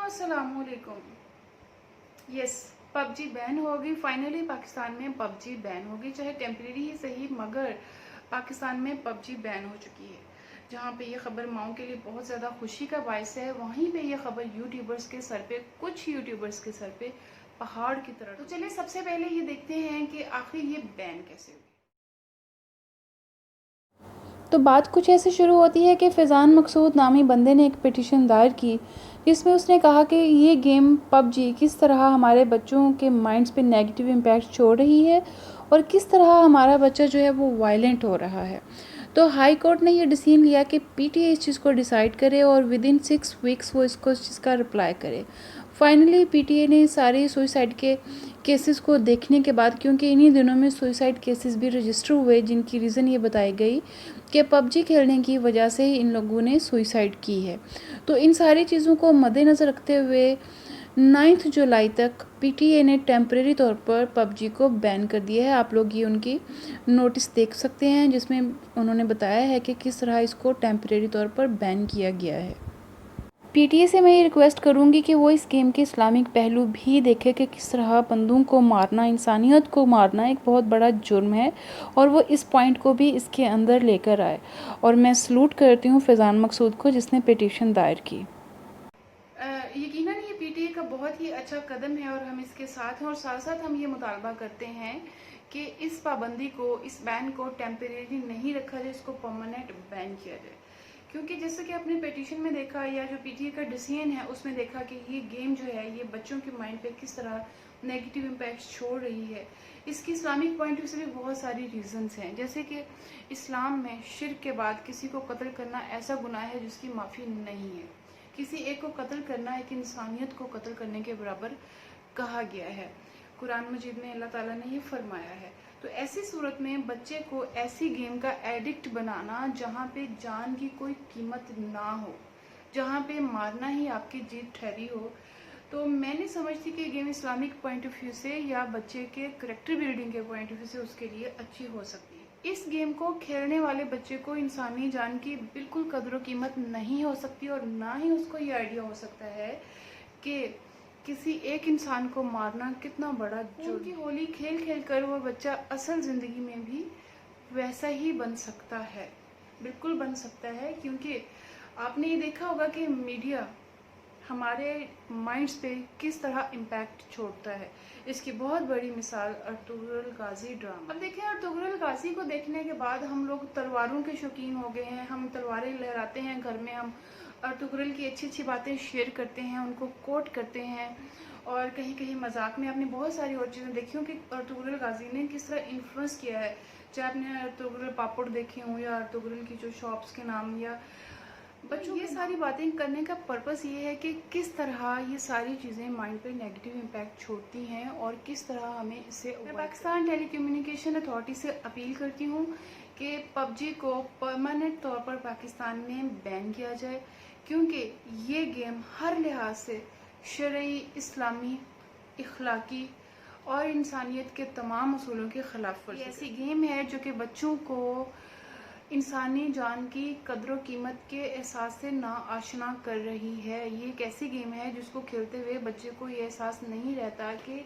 अस्सलामुअलैकुम। Yes, PUBG ban होगी। Finally Pakistan में पबजी बैन होगी, चाहे टेम्परेरी ही सही, मगर पाकिस्तान में पबजी बैन हो चुकी है। जहाँ पे ये खबर माओं के लिए बहुत ज़्यादा खुशी का बायस है, वहीं पे ये खबर यूट्यूबर्स के सर पे, कुछ यूट्यूबर्स के सर पे पहाड़ की तरह। तो चलिए सबसे पहले ये देखते हैं कि आखिर ये बैन कैसे हुई। तो बात कुछ ऐसे शुरू होती है कि फ़ैज़ान मकसूद नामी बंदे ने एक पिटीशन दायर की, जिसमें उसने कहा कि ये गेम पबजी किस तरह हमारे बच्चों के माइंड्स पे नेगेटिव इम्पैक्ट छोड़ रही है और किस तरह हमारा बच्चा जो है वो वायलेंट हो रहा है। तो हाई कोर्ट ने ये डिसीजन लिया कि पीटीए इस चीज़ को डिसाइड करे और विद इन 6 वीक्स वो इसको इस चीज़ का रिप्लाई करे। फाइनली पीटीए ने सारे सुसाइड के केसेस को देखने के बाद, क्योंकि इन्हीं दिनों में सुसाइड केसेस भी रजिस्टर हुए, जिनकी रीज़न ये बताई गई कि पबजी खेलने की वजह से ही इन लोगों ने सुसाइड की है। तो इन सारी चीज़ों को मद्देनज़र रखते हुए 9 जुलाई तक पीटीए ने टेम्परेरी तौर पर पबजी को बैन कर दिया है। आप लोग ये उनकी नोटिस देख सकते हैं, जिसमें उन्होंने बताया है कि किस तरह इसको टेम्परेरी तौर पर बैन किया गया है। पीटीए से मैं ये रिक्वेस्ट करूँगी कि वो इस गेम के इस्लामिक पहलू भी देखे कि किस तरह बंदूक को मारना, इंसानियत को मारना एक बहुत बड़ा जुर्म है, और वो इस पॉइंट को भी इसके अंदर लेकर आए। और मैं सलूट करती हूँ फ़ैज़ान मकसूद को, जिसने पिटीशन दायर की। यकीनन ये पीटीए का बहुत ही अच्छा कदम है और हम इसके साथ हैं, और साथ साथ हम ये मुतालबा करते हैं कि इस पाबंदी को, इस बैन को टेम्परेरी नहीं रखा जाए, इसको परमानेंट बैन किया जाए। क्योंकि जैसे कि आपने पिटीशन में देखा, या जो पीटीए का डिसीजन है उसमें देखा कि ये गेम जो है ये बच्चों के माइंड पे किस तरह नेगेटिव इम्पैक्ट छोड़ रही है। इसकी इस्लामिक पॉइंट ऑफ व्यू से भी बहुत सारी रीजंस हैं, जैसे कि इस्लाम में शिर्क के बाद किसी को कत्ल करना ऐसा गुनाह है जिसकी माफ़ी नहीं है। किसी एक को कत्ल करना एक इंसानियत को कत्ल करने के बराबर कहा गया है। कुरान मजीद में अल्लाह ताला ने ये फरमाया है। तो ऐसी सूरत में बच्चे को ऐसी गेम का एडिक्ट बनाना जहाँ पे जान की कोई कीमत ना हो, जहाँ पे मारना ही आपकी जीत ठहरी हो, तो मैं नहीं समझती कि game Islamic point of view से या बच्चे के करेक्टर बिल्डिंग के पॉइंट ऑफ व्यू से उसके लिए अच्छी हो सकती है। इस गेम को खेलने वाले बच्चे को इंसानी जान की बिल्कुल कदर कीमत नहीं हो सकती, और ना ही उसको ये आइडिया हो सकता है कि किसी एक इंसान को मारना कितना बड़ा जुर्म है। होली खेल खेल कर वो बच्चा असल ज़िंदगी में भी वैसा ही बन सकता है, बिल्कुल बन सकता है। क्योंकि आपने ये देखा होगा कि मीडिया हमारे माइंड्स पे किस तरह इम्पैक्ट छोड़ता है। इसकी बहुत बड़ी मिसाल अर्तुगरुल गाजी ड्रामा। अब देखिए, अर्तुगरुल गाजी को देखने के बाद हम लोग तलवारों के शौकीन हो गए हैं, हम तलवारें लहराते हैं घर में, हम अर्तुगरुल की अच्छी अच्छी बातें शेयर करते हैं, उनको कोट करते हैं, और कहीं कहीं मजाक में आपने बहुत सारी और चीज़ें देखी हों कि अर्तुगरुल गाजी ने किस तरह इन्फ्लुएंस किया है। चाहे आपने अर्तुगरुल पापड़ देखे हों, या अर्तुगरुल की जो शॉप्स के नाम, या बच्चों, ये सारी बातें करने का पर्पस ये है कि किस तरह ये सारी चीज़ें माइंड पे नेगेटिव इम्पैक्ट छोड़ती हैं और किस तरह हमें इससे। मैं पाकिस्तान टेलीकम्युनिकेशन अथॉरिटी से अपील करती हूँ कि पबजी को परमानेंट तौर पर पाकिस्तान में बैन किया जाए, क्योंकि ये गेम हर लिहाज से शरई, इस्लामी, इखलाकी और इंसानियत के तमाम असूलों के खिलाफ वर्जी। ऐसी गेम है जो कि बच्चों को इंसानी जान की कदर कीमत के एहसास से ना आशना कर रही है। ये एक ऐसी गेम है जिसको खेलते हुए बच्चे को ये एहसास नहीं रहता कि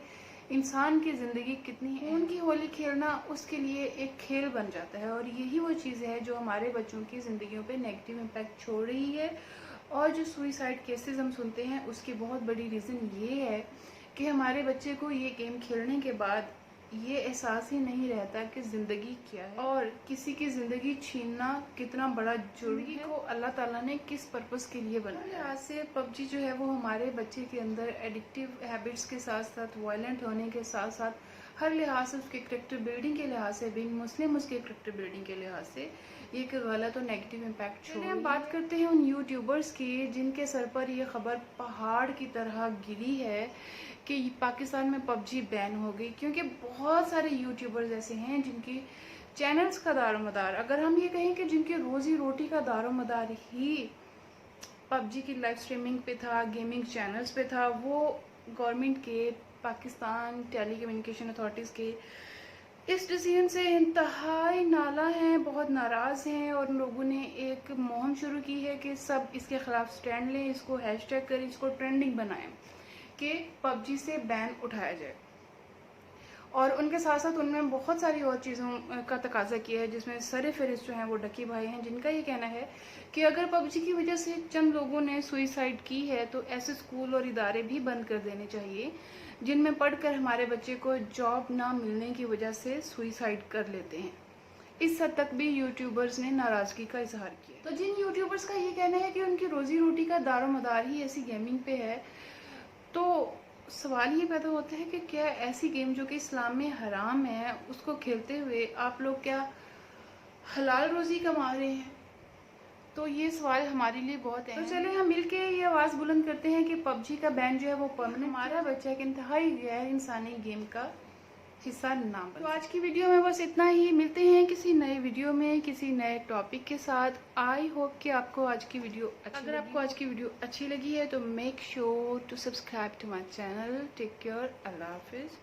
इंसान की ज़िंदगी कितनी है। उनकी होली खेलना उसके लिए एक खेल बन जाता है, और यही वो चीज़ है जो हमारे बच्चों की ज़िंदगियों पे नेगेटिव इम्पैक्ट छोड़ रही है। और जो सुइसाइड केसेस हम सुनते हैं उसकी बहुत बड़ी रीज़न ये है कि हमारे बच्चे को ये गेम खेलने के बाद ये एहसास ही नहीं रहता कि ज़िंदगी क्या है और किसी की ज़िंदगी छीनना कितना बड़ा जुर्म है। को अल्लाह ताला ने किस पर्पस के लिए बनाया। आज से पबजी जो है वो हमारे बच्चे के अंदर एडिक्टिव हैबिट्स के साथ साथ वायलेंट होने के साथ साथ हर लिहाज से, उसके करेक्टर बिल्डिंग के लिहाज से, बीइंग मुस्लिम उसके करेक्टर बिल्डिंग के लिहाज से ये एक गलत और नेगेटिव इम्पैक्ट छोड़। हम बात करते हैं उन यूट्यूबर्स की जिनके सर पर ये खबर पहाड़ की तरह गिरी है कि पाकिस्तान में पबजी बैन हो गई। क्योंकि बहुत सारे यूट्यूबर्स ऐसे हैं जिनकी चैनल्स का दारोमदार, अगर हम ये कहें कि जिनकी रोजी रोटी का दारोमदार ही पबजी की लाइव स्ट्रीमिंग पे था, गेमिंग चैनल्स पे था, वो गवर्नमेंट के, पाकिस्तान टेलीकम्युनिकेशन अथॉरिटीज़ के इस डिसीजन से इंतहाई नाला हैं, बहुत नाराज़ हैं और लोगों ने एक मुहिम शुरू की है कि सब इसके ख़िलाफ़ स्टैंड लें, इसको हैशटैग करें, इसको ट्रेंडिंग बनाएं कि पबजी से बैन उठाया जाए। और उनके साथ साथ उनमें बहुत सारी और चीज़ों का तकाजा किया है, जिसमें सरफ़हरिस्त जो हैं वो डकी भाई हैं, जिनका ये कहना है कि अगर पबजी की वजह से चंद लोगों ने सुइसाइड की है तो ऐसे स्कूल और इदारे भी बंद कर देने चाहिए जिनमें पढ़कर हमारे बच्चे को जॉब ना मिलने की वजह से सुइसाइड कर लेते हैं। इस हद तक भी यूट्यूबर्स ने नाराज़गी का इजहार किया। तो जिन यूट्यूबर्स का ये कहना है कि उनकी रोज़ी रोटी का दारोमदार ही ऐसी गेमिंग पे है, तो सवाल ये पैदा होता है कि क्या ऐसी गेम जो कि इस्लाम में हराम है उसको खेलते हुए आप लोग क्या हलाल रोज़ी कमा रहे हैं? तो ये सवाल हमारे लिए बहुत है। तो चलिए हम मिलके ये आवाज़ बुलंद करते हैं कि पबजी का बैन जो है वो परमानेंट, हमारा बच्चा एक इंतहाई गैर इंसानी गेम का हिस्सा ना बने। तो आज की वीडियो में बस इतना ही। मिलते हैं किसी नए वीडियो में किसी नए टॉपिक के साथ। आई होप कि आपको आज की वीडियो अगर आपको आज की वीडियो अच्छी लगी है तो make sure to subscribe to my channel. Take care, अल्लाह हाफिज़।